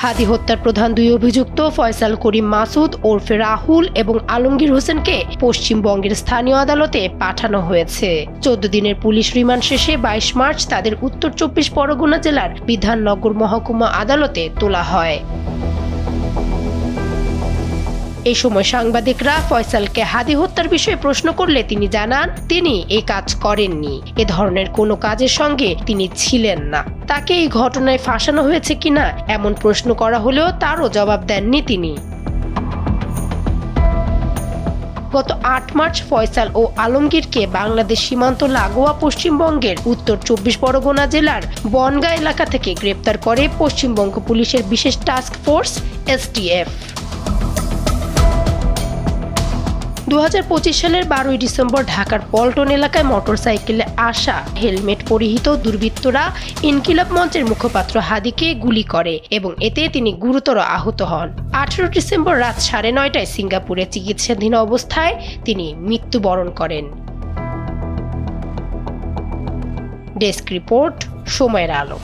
হাদি হত্যার প্রধান দুই অভিযুক্ত ফয়সাল করিম মাসুদ ওরফে রাহুল এবং আলমগীর হোসেনকে পশ্চিমবঙ্গের স্থানীয় আদালতে পাঠানো হয়েছে। 14 দিনের পুলিশ রিমান্ড শেষে 22 মার্চ তাদের উত্তর 24 পরগনা জেলার বিধাননগর মহকুমা আদালতে তোলা হয়। এই সময় সাংবাদিকরা ফয়সালকে হাদি হত্যার বিষয়ে প্রশ্ন করলে তিনি জানান তিনি এই কাজ করেননি, এ ধরনের কোনো কাজের সঙ্গে তিনি ছিলেন না। তাকে এই ঘটনায় ফাঁসানো হয়েছে কিনা এমন প্রশ্ন করা হলেও তারও জবাব দেননি তিনি। গত 8 মার্চ ফয়সাল ও আলমগীরকে বাংলাদেশ সীমান্ত লাগোয়া পশ্চিমবঙ্গের উত্তর 24 পরগনা জেলার বনগাঁ এলাকা থেকে গ্রেপ্তার করে পশ্চিমবঙ্গ পুলিশের বিশেষ টাস্ক ফোর্স STF। 2025 সালের 12 ডিসেম্বর ঢাকার পল্টন এলাকায় মোটরসাইকেলে আসা হেলমেট পরিহিত দুর্বৃত্তরা ইনকিলাব মঞ্চের মুখপাত্র হাদিকে গুলি করে এবং এতে তিনি গুরুতর আহত হন। 18 ডিসেম্বর রাত 9:30টায় সিঙ্গাপুরে চিকিৎসাধীন অবস্থায় তিনি মৃত্যুবরণ করেন। ডেস্ক রিপোর্ট, সময়ের আলো।